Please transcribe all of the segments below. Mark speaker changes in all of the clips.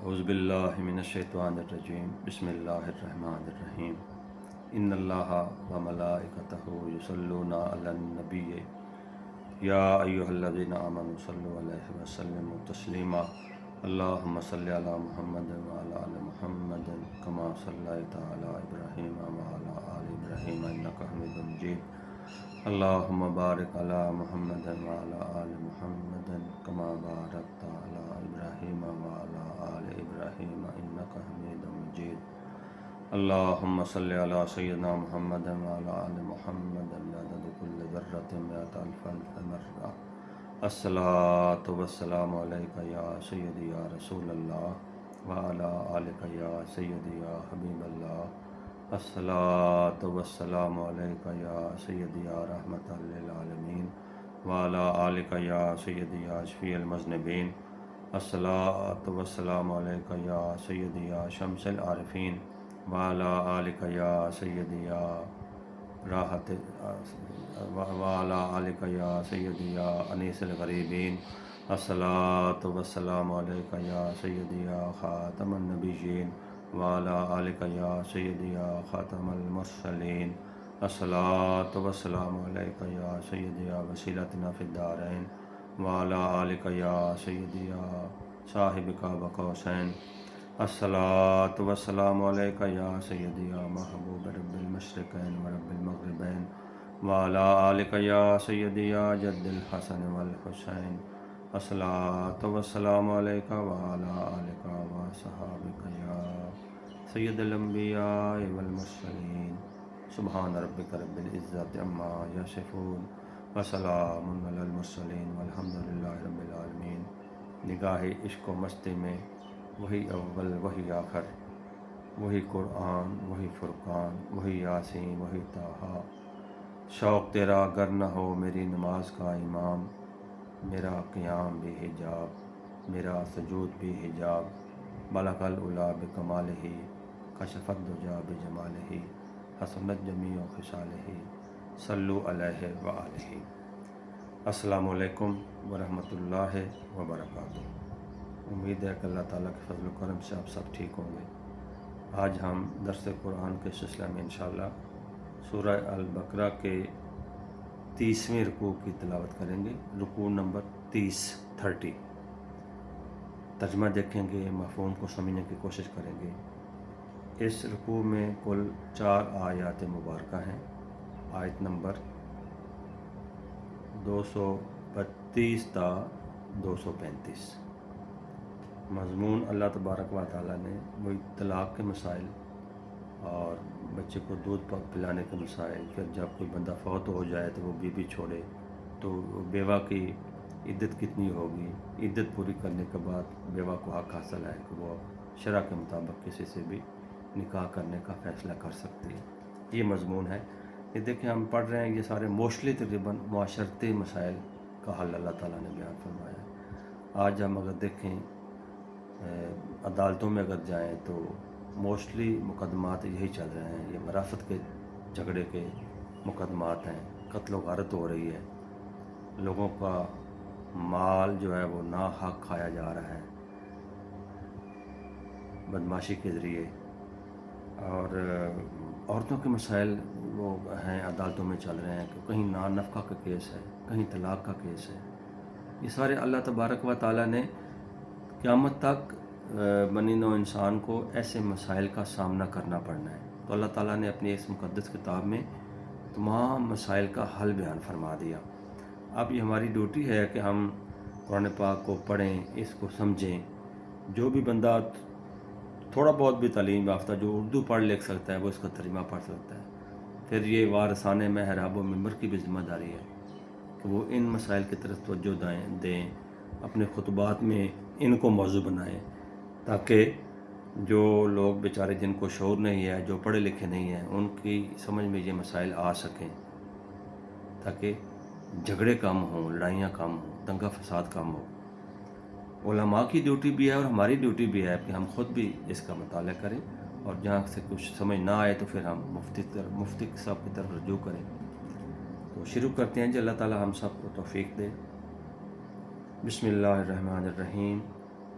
Speaker 1: اعوذ باللہ من الشیطان الرجیم بسم اللہ الرحمن الرحیم ان اللہ و ملائکتہ یصلون علی النبی یا ایہا الذین آمنوا صلوا علیہ وسلموا تسلیما اللہم صلی علی محمد وعلی آل محمد کما صلیت علی ابراہیم وعلی آل ابراہیم انک حمید مجید اللہم بارک علی محمد وعلی آل محمد کما بارکت علی ابراہیم وعلی آل ابراہیم انک حمید مجید اللہم صلی علی سیدنا محمد وعلی آل محمد بعدد کل ذرۃ مئۃ الف مرہ الصلاۃ والسلام علیک یا سیدی یا رسول اللہ وعلی آلک یا سیدی یا حبیب اللہ الصلاۃ والسلام علیک یا سیدی یا رحمۃ للعالمین وعلی آلک یا سیدی یا شفیع المذنبین الصلاۃ والسلام علیک یا سیدی یا شمس العارفین وعلی آلک یا سیدی یا راحت وعلی آلک یا سیدی یا انیس الغریبین الصلاۃ والسلام علیک یا سیدی یا خاتم النبیین وعلی آلک یا سیدی یا خاتم المرسلین الصلاۃ والسلام علیک یا سیدی یا وسیلتنا فی الدارین وعلی آلک یا سیدی یا صاحب قاب قوسین الصلاۃ والسلام علیک یا سیدی یا محبوب رب المشرقین ورب المغربین وعلی آلک یا سیدی یا جد الحسن والحسین الصلاۃ والسلام علیک وعلی آلک وصحابک یا سید الانبیاء والمرسلین سبحان ربک رب العزت عما یصفون وسلام علی المرسلین والحمد للہ رب العالمین۔ نگاہ عشق و مستی میں وہی اول وہی آخر، وہی قرآن وہی فرقان وہی یاسین وہی طٰہٰ۔ شوق تیرا گر نہ ہو میری نماز کا امام، میرا قیام بھی حجاب میرا سجود بھی حجاب، بلغ العلا بکمالہ کشف الدجیٰ بجمالہ حسنت جمیع خصالہ صلوا علیہ وآلہ۔ السلام علیکم ورحمۃ اللہ وبرکاتہ۔ امید ہے کہ اللہ تعالیٰ کے فضل و کرم سے آپ سب ٹھیک ہوں گے۔ آج ہم درس قرآن کے سلسلہ میں انشاءاللہ سورہ البقرہ کے 30ویں رکوع کی تلاوت کریں گے، رکوع نمبر 30۔ ترجمہ دیکھیں گے، مفہوم کو سمجھنے کی کوشش کریں گے۔ اس رکوع میں کل 4 آیات مبارکہ ہیں۔ آیت نمبر 232 تا 235۔ مضمون اللہ تبارک و تعالیٰ نے وہی طلاق کے مسائل اور بچے کو دودھ پلانے کے مسائل، پھر جب کوئی بندہ فوت ہو جائے تو وہ بیوی چھوڑے تو بیوہ کی عدت کتنی ہوگی، عدت پوری کرنے کے بعد بیوہ کو حق حاصل ہے کہ وہ شرع کے مطابق کسی سے بھی نکاح کرنے کا فیصلہ کر سکتی ہے۔ یہ مضمون ہے۔ یہ دیکھیں ہم پڑھ رہے ہیں، یہ سارے موسٹلی تقریباً معاشرتی مسائل کا حل اللہ تعالیٰ نے بیان فرمایا ہے۔ آج ہم اگر دیکھیں عدالتوں میں اگر جائیں تو موسٹلی مقدمات یہی چل رہے ہیں، یہ وراثت کے جھگڑے کے مقدمات ہیں، قتل و غارت ہو رہی ہے، لوگوں کا مال جو ہے وہ ناحق کھایا جا رہا ہے بدمعاشی کے ذریعے، اور عورتوں کے مسائل وہ ہیں عدالتوں میں چل رہے ہیں کہ کہیں نان نفقہ کا کیس ہے، کہیں طلاق کا کیس ہے۔ یہ سارے اللہ تبارک و تعالیٰ نے قیامت تک بنی نوع انسان کو ایسے مسائل کا سامنا کرنا پڑنا ہے، تو اللہ تعالیٰ نے اپنی اس مقدس کتاب میں تمام مسائل کا حل بیان فرما دیا۔ اب یہ ہماری ڈیوٹی ہے کہ ہم قرآن پاک کو پڑھیں، اس کو سمجھیں۔ جو بھی بندہ تھوڑا بہت بھی تعلیم یافتہ جو اردو پڑھ لکھ سکتا ہے وہ اس کا ترجمہ پڑھ سکتا ہے۔ پھر یہ وارثان محراب و ممبر کی بھی ذمہ داری ہے کہ وہ ان مسائل کی طرف توجہ دیں، اپنے خطبات میں ان کو موضوع بنائیں، تاکہ جو لوگ بیچارے جن کو شعور نہیں ہے، جو پڑھے لکھے نہیں ہیں، ان کی سمجھ میں یہ مسائل آ سکیں، تاکہ جھگڑے کم ہوں، لڑائیاں کم ہوں، دنگا فساد کم ہو۔ علماء کی ڈیوٹی بھی ہے اور ہماری ڈیوٹی بھی ہے کہ ہم خود بھی اس کا مطالعہ کریں، اور جہاں سے کچھ سمجھ نہ آئے تو پھر ہم مفتی صاحب کی طرف رجوع کریں۔ تو شروع کرتے ہیں، جی اللہ تعالی ہم سب کو توفیق دے۔ بسم اللہ الرحمن الرحیم۔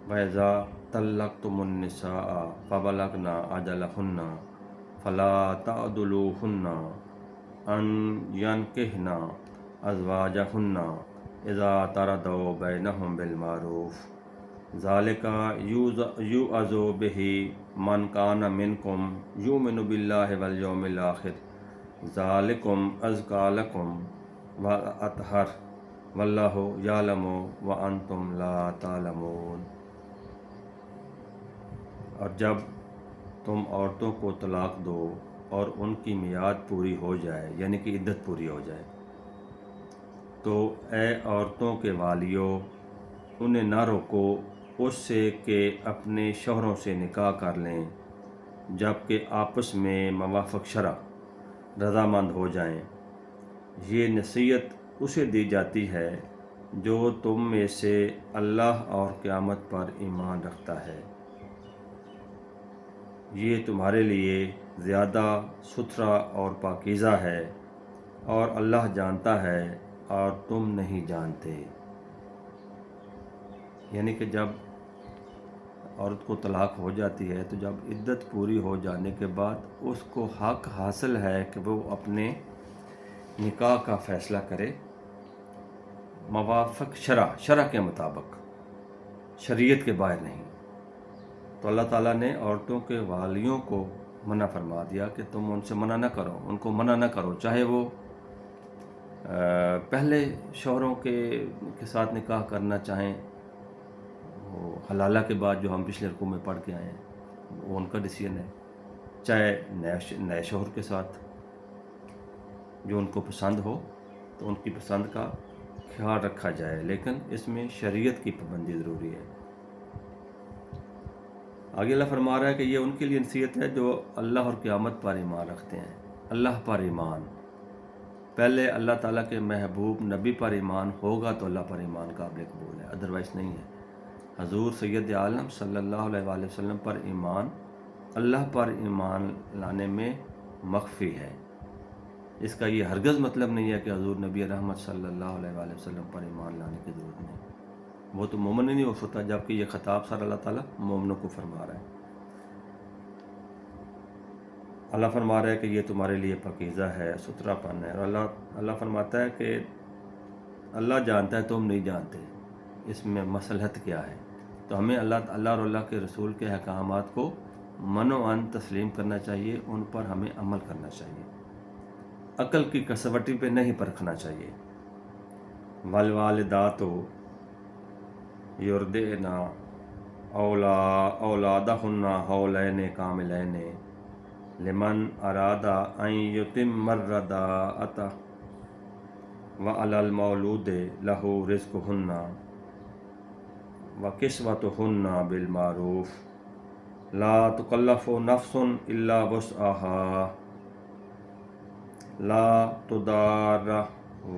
Speaker 1: وَإِذَا طَلَّقْتُمُ النِّسَاءَ فَبَلَغْنَ أَجَلَهُنَّ فَلَا تَعْضُلُوهُنَّ أَن يَنكِحْنَ أَزْوَاجَهُنَّ إِذَا تَرَضَوْا بَيْنَهُم بِالْمَعْرُوفِ ذَلِكَ يُوعَظُ بِهِ مَنْ كَانَ مِنكُمْ يُؤْمِنُ بِاللَّهِ وَالْيَوْمِ الْآخِرِ ذَلِكُمْ أَزْكَىٰ لَكُمْ وَأَطْهَرُ وَاللَّهُ يَعْلَمُ وَأَنْتُمْ لَا تَعْلَمُونَ۔ اور جب تم عورتوں کو طلاق دو اور ان کی میعاد پوری ہو جائے، یعنی کہ عدت پوری ہو جائے، تو اے عورتوں کے والیو انہیں نہ روکو اس سے کہ اپنے شوہروں سے نکاح کر لیں جب کہ آپس میں موافق شرع رضامند ہو جائیں۔ یہ نصیحت اسے دی جاتی ہے جو تم میں سے اللہ اور قیامت پر ایمان رکھتا ہے۔ یہ تمہارے لیے زیادہ ستھرا اور پاکیزہ ہے، اور اللہ جانتا ہے اور تم نہیں جانتے۔ یعنی کہ جب عورت کو طلاق ہو جاتی ہے تو جب عدت پوری ہو جانے کے بعد اس کو حق حاصل ہے کہ وہ اپنے نکاح کا فیصلہ کرے موافق شرع کے مطابق، شریعت کے باہر نہیں۔ تو اللہ تعالیٰ نے عورتوں کے والیوں کو منع فرما دیا کہ تم ان سے منع نہ کرو، ان کو منع نہ کرو، چاہے وہ پہلے شوہروں کے ساتھ نکاح کرنا چاہیں، وہ حلالہ کے بعد جو ہم پچھلے رکوع میں پڑھ کے آئے ہیں وہ ان کا ڈیسیژن ہے، چاہے نئے شوہر کے ساتھ جو ان کو پسند ہو تو ان کی پسند کا خیال رکھا جائے، لیکن اس میں شریعت کی پابندی ضروری ہے۔ آگے اللہ فرما رہا ہے کہ یہ ان کے لیے نصیحت ہے جو اللہ اور قیامت پر ایمان رکھتے ہیں۔ اللہ پر ایمان، پہلے اللہ تعالیٰ کے محبوب نبی پر ایمان ہوگا تو اللہ پر ایمان قابل قبول ہے، ادروائز نہیں ہے۔ حضور سید عالم صلی اللہ علیہ وآلہ وسلم پر ایمان اللہ پر ایمان لانے میں مخفی ہے۔ اس کا یہ ہرگز مطلب نہیں ہے کہ حضور نبی رحمت صلی اللہ علیہ وآلہ وسلم پر ایمان لانے کی ضرورت نہیں، وہ تو مومن ہی نہیں ہو سکتا، جبکہ یہ خطاب سر اللہ تعالیٰ مومنوں کو فرما رہا ہے۔ اللہ فرما رہا ہے کہ یہ تمہارے لیے پاکیزہ ہے، ستھرا پن ہے، اور اللہ فرماتا ہے کہ اللہ جانتا ہے تم نہیں جانتے اس میں مصلحت کیا ہے۔ تو ہمیں اللہ اور اللہ کے رسول کے احکامات کو من و عن تسلیم کرنا چاہیے، ان پر ہمیں عمل کرنا چاہیے، عقل کی کسوٹی پہ نہیں پرکھنا چاہیے۔ والوالدات یرضعن اولادہن حولین کاملین لمن اراد ان یتم الرضاعۃ وعلی المولود لہ رزقہن وکسوتہن بالمعروف لا تکلف نفس الا وسعہا لا تضار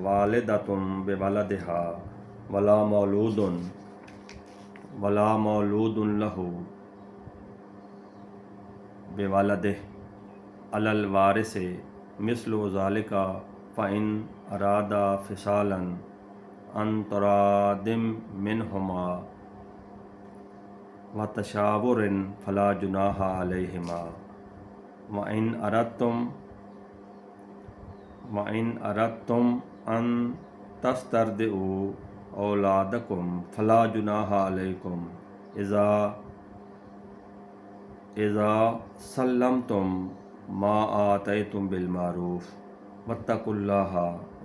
Speaker 1: والدۃ بولدہا ولا مولود لہ بولدہ علی الوارث مثل ذلک فإن أرادا فصالا عن تراض منہما وتشاور فلا جناح علیہما وإن أردتم أن تسترضعوا أولادكم فلا جناح عليكم إذا سلمتم ما آتيتم بالمعروف واتقوا الله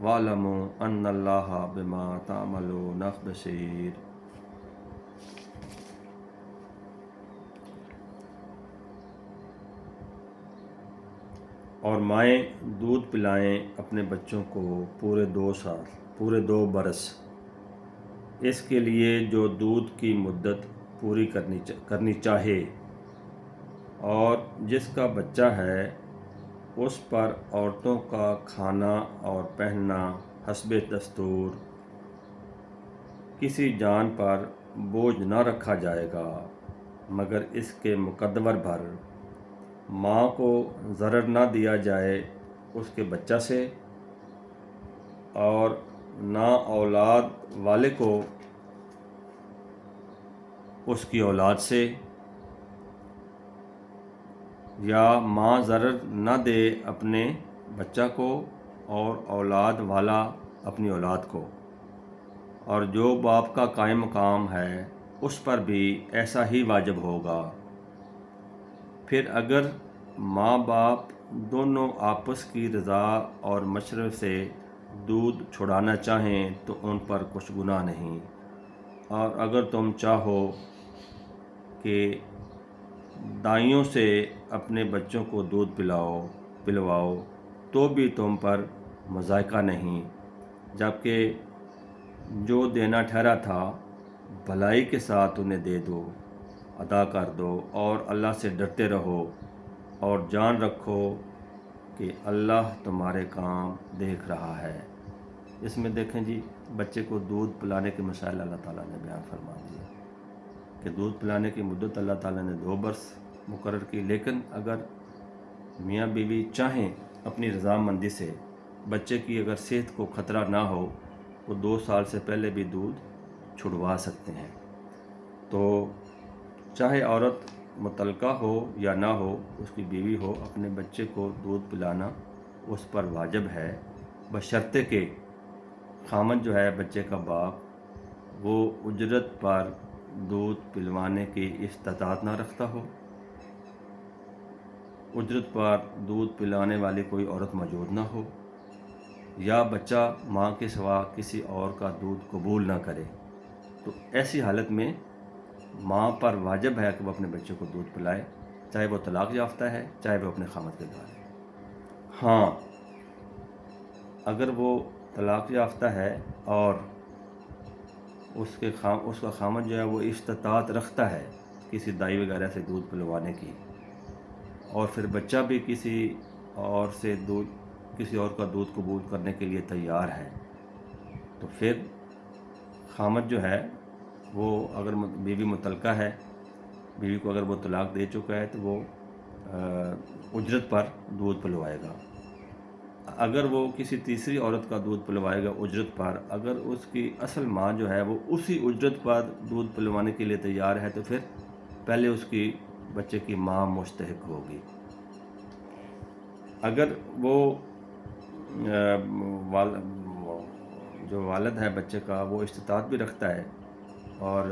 Speaker 1: واعلموا أن الله بما تعملون بصير۔ اور مائیں دودھ پلائیں اپنے بچوں کو پورے 2 سال، پورے 2 برس، اس کے لیے جو دودھ کی مدت پوری کرنی چاہے، اور جس کا بچہ ہے اس پر عورتوں کا کھانا اور پہننا حسب دستور کسی جان پر بوجھ نہ رکھا جائے گا مگر اس کے مقدور بھر۔ ماں کو ضرر نہ دیا جائے اس کے بچہ سے، اور نہ اولاد والے کو اس کی اولاد سے، یا ماں ضرر نہ دے اپنے بچہ کو اور اولاد والا اپنی اولاد کو، اور جو باپ کا قائم مقام ہے اس پر بھی ایسا ہی واجب ہوگا۔ پھر اگر ماں باپ دونوں آپس کی رضا اور مشورے سے دودھ چھڑانا چاہیں تو ان پر کچھ گناہ نہیں، اور اگر تم چاہو کہ دائیوں سے اپنے بچوں کو دودھ پلواؤ تو بھی تم پر مذائقہ نہیں، جبکہ جو دینا ٹھہرا تھا بھلائی کے ساتھ انہیں دے دو، ادا کر دو، اور اللہ سے ڈرتے رہو، اور جان رکھو کہ اللہ تمہارے کام دیکھ رہا ہے۔ اس میں دیکھیں جی، بچے کو دودھ پلانے کے مسائل اللہ تعالیٰ نے بیان فرما دیے کہ دودھ پلانے کی مدت اللہ تعالیٰ نے 2 برس مقرر کی، لیکن اگر میاں بیوی چاہیں اپنی رضامندی سے، بچے کی اگر صحت کو خطرہ نہ ہو تو 2 سال سے پہلے بھی دودھ چھڑوا سکتے ہیں۔ تو چاہے عورت مطلقہ ہو یا نہ ہو، اس کی بیوی ہو، اپنے بچے کو دودھ پلانا اس پر واجب ہے، بشرطے کہ خامند جو ہے بچے کا باپ وہ اجرت پر دودھ پلوانے کی استطاعت نہ رکھتا ہو، اجرت پر دودھ پلانے والی کوئی عورت موجود نہ ہو، یا بچہ ماں کے سوا کسی اور کا دودھ قبول نہ کرے، تو ایسی حالت میں ماں پر واجب ہے کہ وہ اپنے بچے کو دودھ پلائے، چاہے وہ طلاق یافتہ ہے، چاہے وہ اپنے خامند کے گھر ہے۔ ہاں، اگر وہ طلاق یافتہ ہے اور اس کا خامند جو ہے وہ استطاعت رکھتا ہے کسی دائی وغیرہ سے دودھ پلوانے کی، اور پھر بچہ بھی کسی اور کا دودھ قبول کرنے کے لیے تیار ہے، تو پھر خامند جو ہے وہ، اگر بیوی مطلقہ ہے، بیوی کو اگر وہ طلاق دے چکا ہے تو وہ اجرت پر دودھ پلوائے گا۔ اگر وہ کسی تیسری عورت کا دودھ پلوائے گا اجرت پر، اگر اس کی اصل ماں جو ہے وہ اسی اجرت پر دودھ پلوانے کے لیے تیار ہے تو پھر پہلے اس کی بچے کی ماں مستحق ہوگی۔ اگر وہ جو والد ہے بچے کا وہ استطاعت بھی رکھتا ہے اور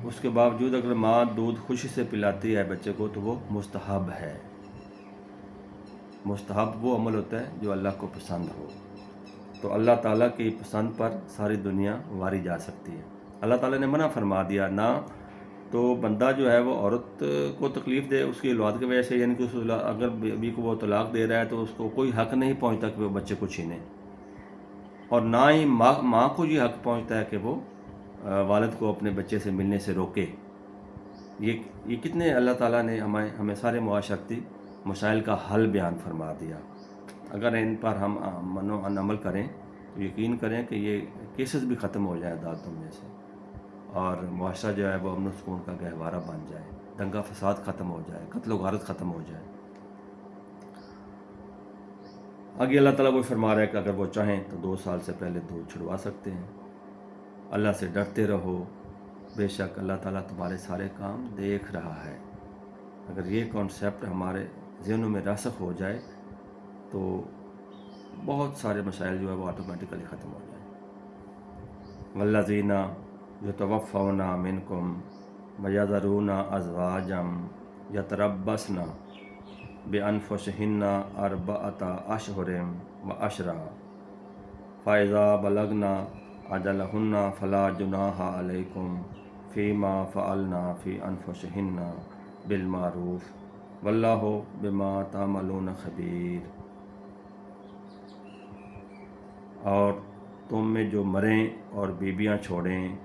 Speaker 1: اس کے باوجود اگر ماں دودھ خوشی سے پلاتی ہے بچے کو تو وہ مستحب ہے۔ مستحب وہ عمل ہوتا ہے جو اللہ کو پسند ہو، تو اللہ تعالیٰ کی پسند پر ساری دنیا واری جا سکتی ہے۔ اللہ تعالیٰ نے منع فرما دیا، نہ تو بندہ جو ہے وہ عورت کو تکلیف دے اس کی اولاد کی وجہ سے، یعنی کہ اگر بیوی کو وہ طلاق دے رہا ہے تو اس کو کوئی حق نہیں پہنچتا کہ وہ بچے کو چھینے، اور نہ ہی ماں کو یہ حق پہنچتا ہے کہ وہ والد کو اپنے بچے سے ملنے سے روکے۔ یہ کتنے اللہ تعالیٰ نے ہمیں سارے معاشرتی مسائل کا حل بیان فرما دیا۔ اگر ان پر ہم عمل کریں تو یقین کریں کہ یہ کیسز بھی ختم ہو جائیں عدالتوں میں سے، اور معاشرہ جو ہے وہ امن و سکون کا گہوارہ بن جائے، دنگا فساد ختم ہو جائے، قتل و غارت ختم ہو جائے۔ آگے اللہ تعالیٰ وہ فرما رہا ہے کہ اگر وہ چاہیں تو 2 سال سے پہلے دودھ چھڑوا سکتے ہیں۔ اللہ سے ڈرتے رہو، بے شک اللہ تعالیٰ تمہارے سارے کام دیکھ رہا ہے۔ اگر یہ کانسیپٹ ہمارے ذہنوں میں راسخ ہو جائے تو بہت سارے مسائل جو ہے وہ آٹومیٹیکلی ختم ہو جائیں۔ والذین یتوفون منکم ویذرون ازواجا یتربصن بانفسہن 4 اشہر وعشرا فاذا بلغن اجلہن فلا جناح علیکم فیما فعلن فی انفسہن بالمعروف واللہ بما تعملون خبیر۔ اور تم میں جو مریں اور بیویاں چھوڑیں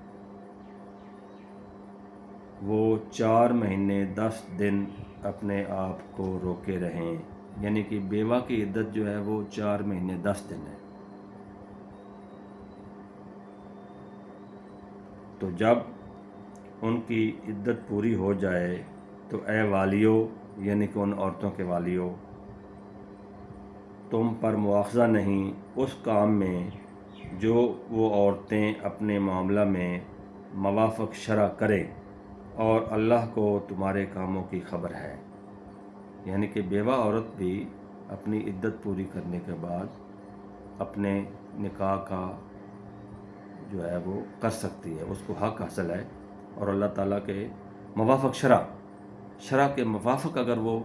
Speaker 1: وہ 4 مہینے 10 دن اپنے آپ کو روکے رہیں، یعنی کہ بیوہ کی عدت جو ہے وہ 4 مہینے 10 دن ہے۔ تو جب ان کی عدت پوری ہو جائے تو اے والیو، یعنی کہ ان عورتوں کے والیو، تم پر مواخذہ نہیں اس کام میں جو وہ عورتیں اپنے معاملہ میں موافق شرع کرے اور اللہ کو تمہارے کاموں کی خبر ہے۔ یعنی کہ بیوہ عورت بھی اپنی عدت پوری کرنے کے بعد اپنے نکاح کا جو ہے وہ کر سکتی ہے، اس کو حق حاصل ہے، اور اللہ تعالیٰ کے موافق شرع کے موافق اگر وہ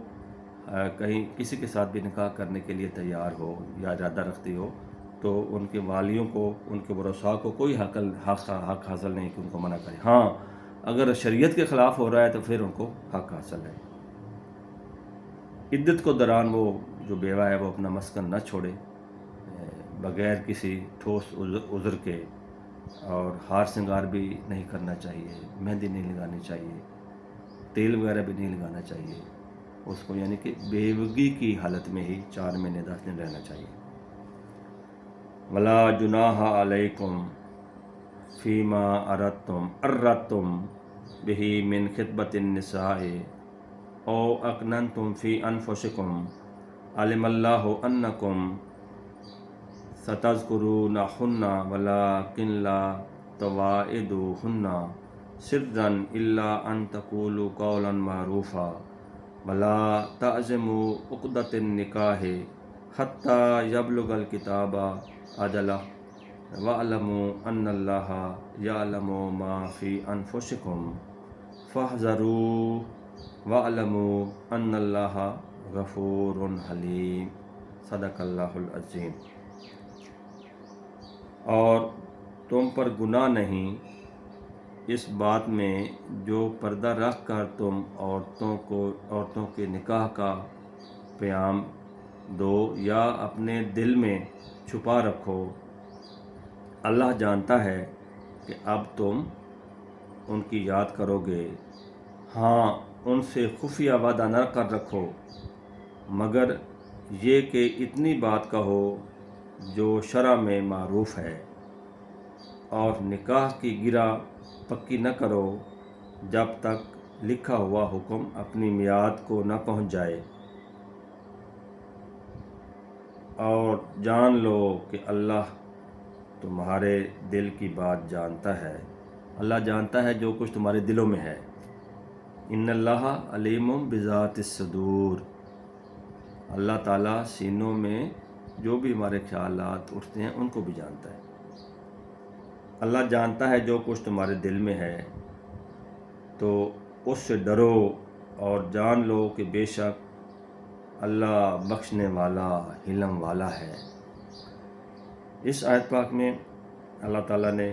Speaker 1: کہیں کسی کے ساتھ بھی نکاح کرنے کے لیے تیار ہو یا ارادہ رکھتی ہو تو ان کے والیوں کو، ان کے ورثاء کو کوئی حق حاصل نہیں کہ ان کو منع کرے۔ ہاں اگر شریعت کے خلاف ہو رہا ہے تو پھر ان کو حق حاصل ہے۔ عدت کو دوران وہ جو بیوہ ہے وہ اپنا مسکن نہ چھوڑے بغیر کسی ٹھوس عذر کے، اور ہار سنگار بھی نہیں کرنا چاہیے، مہندی نہیں لگانی چاہیے، تیل وغیرہ بھی نہیں لگانا چاہیے اس کو، یعنی کہ بیوگی کی حالت میں ہی 4 مہینے 10 دن رہنا چاہیے۔ ولا جناح علیکم فیما اردتم بہ من خطبۃ النساء او اکننتم فی انفسکم علم اللہ انکم ستذکرونہن ولکن لا تواعدوہن سرا الا ان تقولوا قولا معروفا ولا تعزموا عقدۃ النکاح حتی یبلغ الکتاب اجلہ وَاعْلَمُوا أَنَّ اللَّهَ يَعْلَمُ مَا فِي أَنفُسِكُمْ فَاحْذَرُوا وَاعْلَمُوا أَنَّ اللَّهَ غَفُورٌ حلیم۔ صدق اللہ العظیم۔ اور تم پر گناہ نہیں اس بات میں جو پردہ رکھ کر تم عورتوں کے نکاح کا پیام دو یا اپنے دل میں چھپا رکھو۔ اللہ جانتا ہے کہ اب تم ان کی یاد کرو گے، ہاں ان سے خفیہ وعدہ نہ کر رکھو مگر یہ کہ اتنی بات کہو جو شرع میں معروف ہے، اور نکاح کی گرہ پکی نہ کرو جب تک لکھا ہوا حکم اپنی میعاد کو نہ پہنچ جائے، اور جان لو کہ اللہ تمہارے دل کی بات جانتا ہے۔ اللہ جانتا ہے جو کچھ تمہارے دلوں میں ہے۔ ان اللہ علیم بذات الصدور، اللہ تعالیٰ سینوں میں جو بھی ہمارے خیالات اٹھتے ہیں ان کو بھی جانتا ہے۔ اللہ جانتا ہے جو کچھ تمہارے دل میں ہے، تو اس سے ڈرو اور جان لو کہ بے شک اللہ بخشنے والا حلم والا ہے۔ اس آیت پاک میں اللہ تعالیٰ نے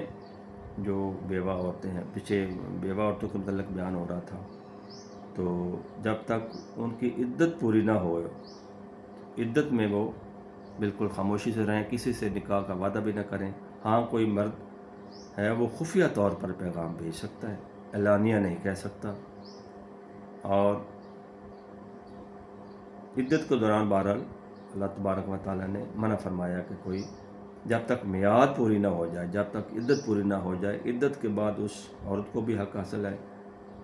Speaker 1: جو بیوہ عورتیں ہیں، پیچھے بیوہ عورتوں کے متعلق بیان ہو رہا تھا، تو جب تک ان کی عدت پوری نہ ہو، عدت میں وہ بالکل خاموشی سے رہیں، کسی سے نکاح کا وعدہ بھی نہ کریں۔ ہاں کوئی مرد ہے وہ خفیہ طور پر پیغام بھیج سکتا ہے، اعلانیہ نہیں کہہ سکتا، اور عدت کے دوران بہرحال اللہ تبارک و تعالیٰ نے منع فرمایا کہ کوئی جب تک میعاد پوری نہ ہو جائے، جب تک عدت پوری نہ ہو جائے، عدت کے بعد اس عورت کو بھی حق حاصل ہے،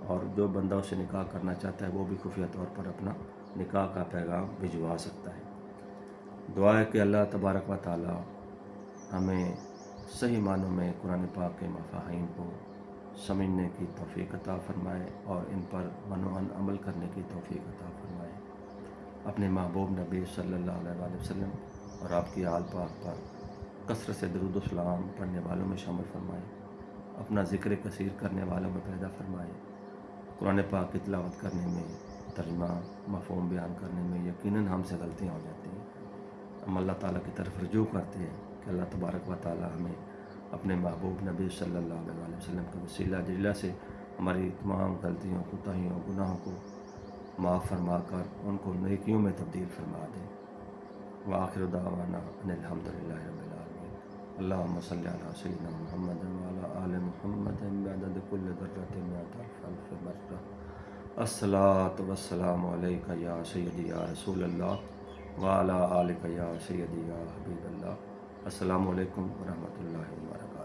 Speaker 1: اور جو بندہ اسے نکاح کرنا چاہتا ہے وہ بھی خفیہ طور پر اپنا نکاح کا پیغام بھجوا سکتا ہے۔ دعا ہے کہ اللہ تبارک و تعالیٰ ہمیں صحیح معنوں میں قرآن پاک کے مفاہیم کو سمجھنے کی توفیق عطا فرمائے اور ان پر منوعاً عمل کرنے کی توفیق عطا فرمائے۔ اپنے محبوب نبی صلی اللہ علیہ وآلہ وسلم اور آپ کی آل پاک پر کثرت سے درود و سلام پڑھنے والوں میں شامل فرمائے، اپنا ذکر کثیر کرنے والوں میں پیدا فرمائے۔ قرآن پاک کی تلاوت کرنے میں، ترجمہ مفہوم بیان کرنے میں یقیناً ہم سے غلطیاں ہو جاتی ہیں، ہم اللہ تعالیٰ کی طرف رجوع کرتے ہیں کہ اللہ تبارک و تعالیٰ ہمیں اپنے محبوب نبی صلی اللہ علیہ وآلہ وسلم کے وسیلہ جلیلہ سے ہماری تمام غلطیوں، کوتاہیوں، گناہوں کو معاف فرما کر ان کو نیکیوں میں تبدیل فرما دیں۔ وآخر دعوانا ان الحمد للہ رب العالمین۔ اللہم صلی علی سیدنا محمد وعلی آل محمد بعدد کل ذرۃ مئۃ الف مرہ۔ الصلاۃ والسلام علیک یا سیدی یا رسول اللہ وعلی آلک یا سیدی یا حبیب اللہ۔ السلام علیکم ورحمۃ اللہ وبرکاتہ۔